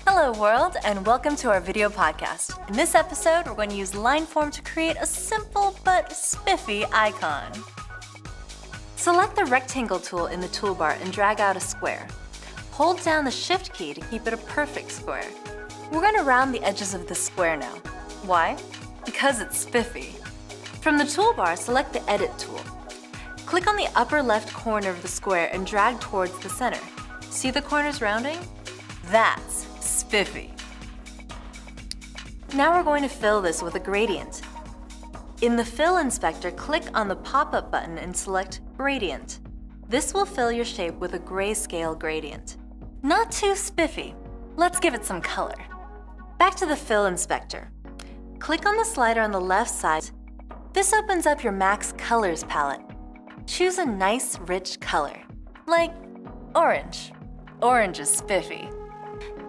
Hello world, and welcome to our video podcast. In this episode, we're going to use Lineform to create a simple but spiffy icon. Select the rectangle tool in the toolbar and drag out a square. Hold down the Shift key to keep it a perfect square. We're going to round the edges of the square now. Why? Because it's spiffy. From the toolbar, select the Edit tool. Click on the upper left corner of the square and drag towards the center. See the corners rounding? That's spiffy. Now we're going to fill this with a gradient. In the Fill Inspector, click on the pop-up button and select Gradient. This will fill your shape with a grayscale gradient. Not too spiffy. Let's give it some color. Back to the Fill Inspector. Click on the slider on the left side. This opens up your Max Colors palette. Choose a nice, rich color, like orange. Orange is spiffy.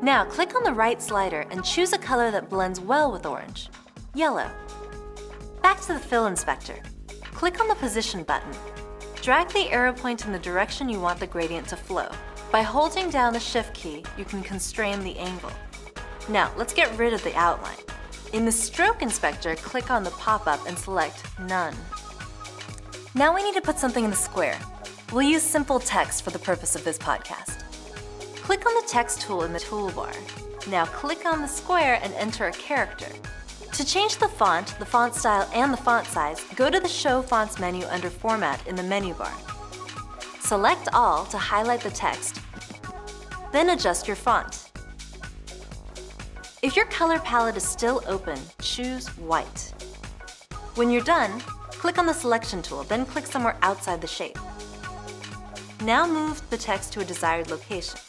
Now click on the right slider and choose a color that blends well with orange, yellow. Back to the Fill Inspector. Click on the Position button. Drag the arrow point in the direction you want the gradient to flow. By holding down the Shift key, you can constrain the angle. Now let's get rid of the outline. In the Stroke Inspector, click on the pop-up and select None. Now we need to put something in the square. We'll use simple text for the purpose of this podcast. Click on the Text tool in the toolbar. Now click on the square and enter a character. To change the font style, and the font size, go to the Show Fonts menu under Format in the menu bar. Select All to highlight the text, then adjust your font. If your color palette is still open, choose White. When you're done, click on the Selection tool, then click somewhere outside the shape. Now move the text to a desired location.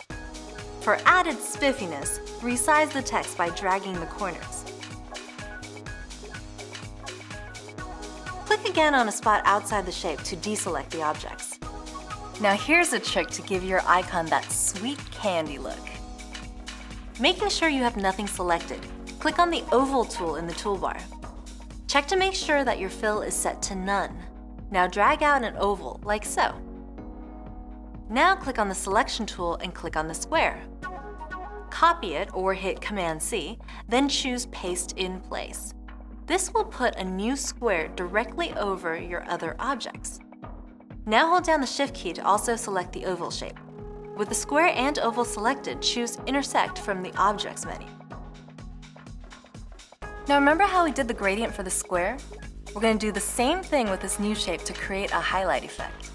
For added spiffiness, resize the text by dragging the corners. Click again on a spot outside the shape to deselect the objects. Now here's a trick to give your icon that sweet candy look. Making sure you have nothing selected, click on the Oval tool in the toolbar. Check to make sure that your fill is set to None. Now drag out an oval, like so. Now click on the Selection tool and click on the square. Copy it or hit Command-C, then choose Paste in Place. This will put a new square directly over your other objects. Now hold down the Shift key to also select the oval shape. With the square and oval selected, choose Intersect from the Objects menu. Now remember how we did the gradient for the square? We're going to do the same thing with this new shape to create a highlight effect.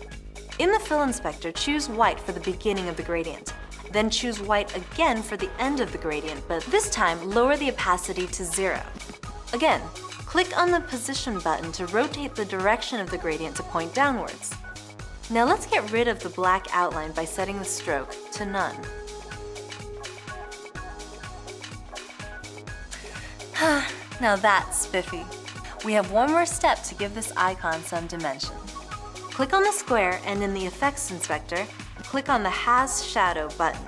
In the Fill Inspector, choose White for the beginning of the gradient. Then choose White again for the end of the gradient, but this time lower the opacity to 0. Again, click on the Position button to rotate the direction of the gradient to point downwards. Now let's get rid of the black outline by setting the stroke to None. Now that's spiffy. We have one more step to give this icon some dimension. Click on the square and in the Effects Inspector, click on the Has Shadow button.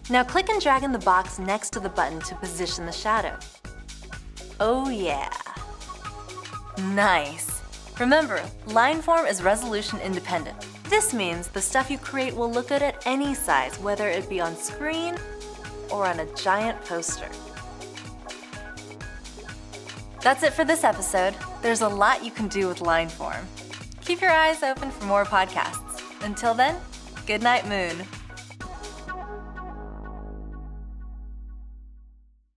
Now click and drag in the box next to the button to position the shadow. Oh yeah! Nice! Remember, Lineform is resolution independent. This means the stuff you create will look good at any size, whether it be on screen or on a giant poster. That's it for this episode. There's a lot you can do with Lineform. Keep your eyes open for more podcasts. Until then, good night, Moon.